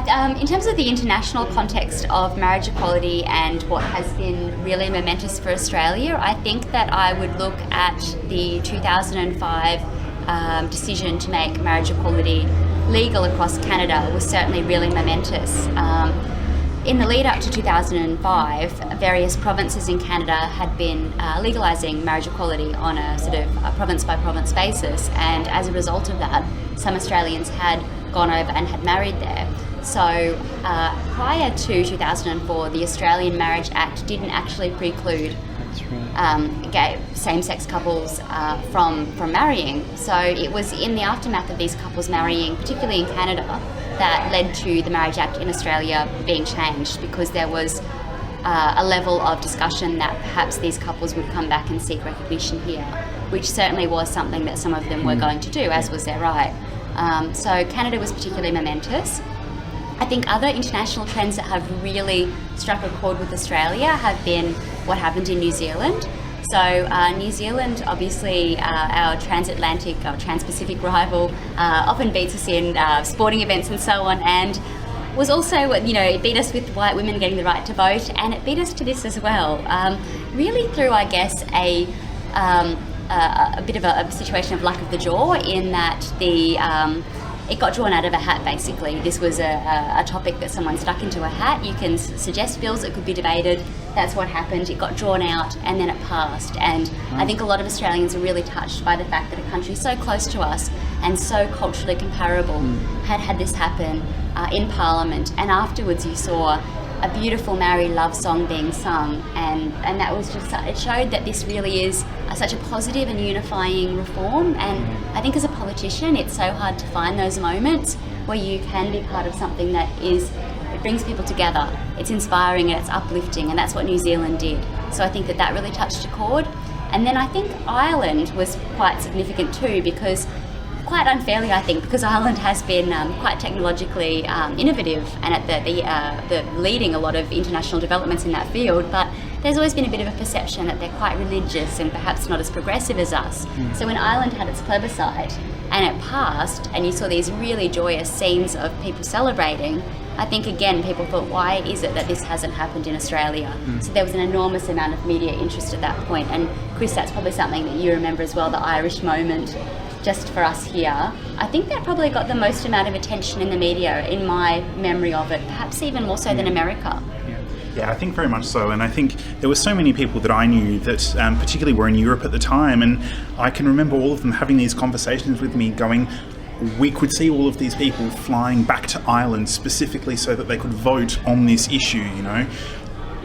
In terms of the international context of marriage equality and what has been really momentous for Australia, I think that I would look at the 2005 decision to make marriage equality legal across Canada was certainly really momentous. In the lead up to 2005, various provinces in Canada had been legalising marriage equality on a sort of a province-by-province basis, and as a result of that, some Australians had gone over and had married there. So prior to 2004, the Australian Marriage Act didn't actually preclude gay same-sex couples from marrying. So it was in the aftermath of these couples marrying, particularly in Canada, that led to the Marriage Act in Australia being changed, because there was a level of discussion that perhaps these couples would come back and seek recognition here, which certainly was something that some of them were going to do, as was their right. So Canada was particularly momentous. I think other international trends that have really struck a chord with Australia have been what happened in New Zealand. So New Zealand, obviously our transatlantic or trans-Pacific rival, often beats us in sporting events and so on, and was also, it beat us with white women getting the right to vote, and it beat us to this as well. Really through, I guess, a bit of a situation of luck of the draw, in that it got drawn out of a hat, basically. This was a topic that someone stuck into a hat. You can suggest bills that could be debated. That's what happened. It got drawn out and then it passed. And I think a lot of Australians are really touched by the fact that a country so close to us and so culturally comparable had this happen in Parliament. And afterwards you saw a beautiful Maori love song being sung, and that was just, it showed that this really is such a positive and unifying reform. And I think as a politician, it's so hard to find those moments where you can be part of something that it brings people together. It's inspiring and it's uplifting, and that's what New Zealand did. So I think that really touched a chord. And then I think Ireland was quite significant too, because quite unfairly, I think, because Ireland has been quite technologically innovative and at the leading a lot of international developments in that field, but there's always been a bit of a perception that they're quite religious and perhaps not as progressive as us. So when Ireland had its plebiscite and it passed, and you saw these really joyous scenes of people celebrating, I think again people thought, why is it that this hasn't happened in Australia? So there was an enormous amount of media interest at that point. And Chris, that's probably something that you remember as well, the Irish moment. Just for us here, I think that probably got the most amount of attention in the media, in my memory of it, perhaps even more so than America. Yeah, I think very much so. And I think there were so many people that I knew that particularly were in Europe at the time, and I can remember all of them having these conversations with me going, we could see all of these people flying back to Ireland specifically so that they could vote on this issue,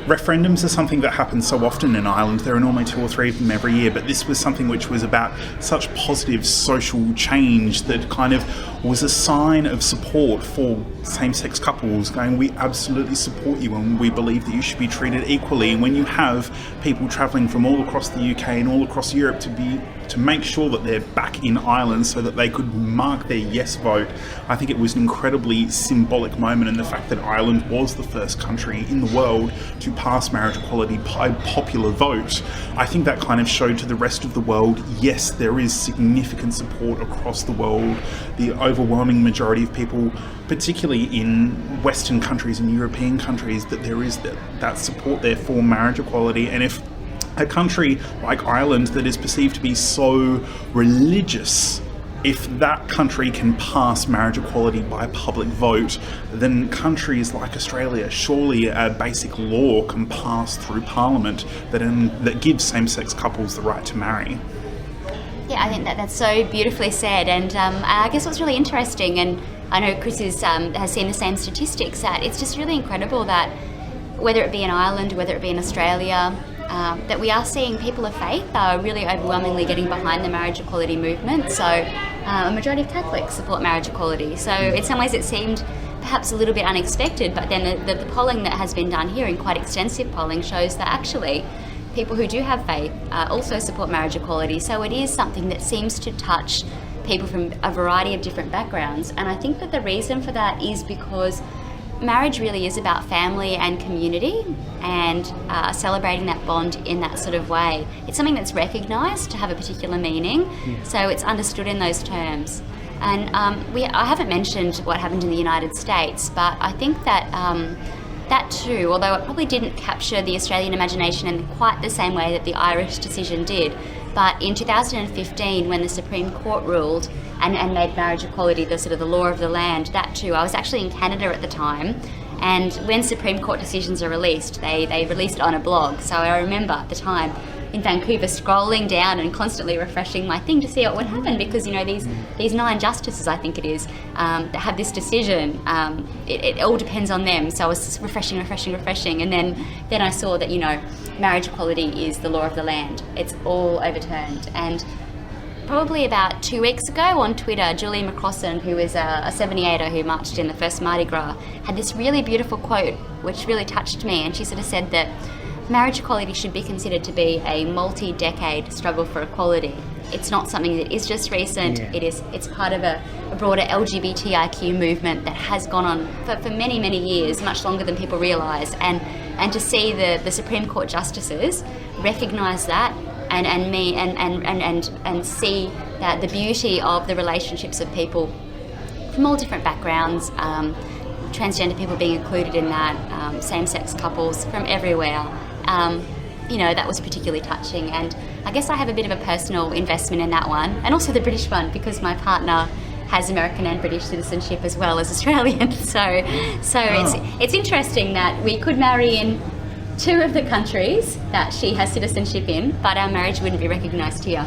Referendums are something that happens so often in Ireland. There are normally 2 or 3 of them every year, but this was something which was about such positive social change that kind of was a sign of support for same-sex couples, going, we absolutely support you and we believe that you should be treated equally. And when you have people travelling from all across the UK and all across Europe to make sure that they're back in Ireland so that they could mark their yes vote, I think it was an incredibly symbolic moment, and the fact that Ireland was the first country in the world to pass marriage equality by popular vote, I think that kind of showed to the rest of the world, yes, there is significant support across the world. The overwhelming majority of people, particularly in Western countries and European countries, that there is that support there for marriage equality. And if a country like Ireland that is perceived to be so religious, if that country can pass marriage equality by public vote, then countries like Australia, surely a basic law can pass through Parliament that gives same-sex couples the right to marry. Yeah, I think that's so beautifully said. And I guess what's really interesting, and I know Chris has seen the same statistics, that it's just really incredible that whether it be in Ireland, whether it be in Australia, that we are seeing people of faith are really overwhelmingly getting behind the marriage equality movement. So a majority of Catholics support marriage equality. So in some ways it seemed perhaps a little bit unexpected, but then the polling that has been done here, and quite extensive polling, shows that actually people who do have faith also support marriage equality. So it is something that seems to touch people from a variety of different backgrounds. And I think that the reason for that is because marriage really is about family and community, and celebrating that bond in that sort of way. It's something that's recognised to have a particular meaning, so it's understood in those terms. And I haven't mentioned what happened in the United States, but I think that that too, although it probably didn't capture the Australian imagination in quite the same way that the Irish decision did, but in 2015, when the Supreme Court ruled and made marriage equality the sort of the law of the land, that too, I was actually in Canada at the time, and when Supreme Court decisions are released, they release it on a blog. So I remember at the time in Vancouver scrolling down and constantly refreshing my thing to see what would happen, because these 9 justices, I think it is, that have this decision, it all depends on them. So I was just refreshing, and then I saw that marriage equality is the law of the land. It's all overturned. And probably about 2 weeks ago on Twitter, Julie McCrossan, who is a 78er who marched in the first Mardi Gras, had this really beautiful quote which really touched me, and she sort of said that marriage equality should be considered to be a multi-decade struggle for equality. It's not something that is just recent. Yeah. It's part of a broader LGBTIQ movement that has gone on for many, many years, much longer than people realise. And to see the Supreme Court justices recognise that and see that the beauty of the relationships of people from all different backgrounds, transgender people being included in that, same-sex couples from everywhere. That was particularly touching, and I guess I have a bit of a personal investment in that one, and also the British one, because my partner has American and British citizenship as well as Australian. So it's interesting that we could marry in 2 of the countries that she has citizenship in, but our marriage wouldn't be recognised here.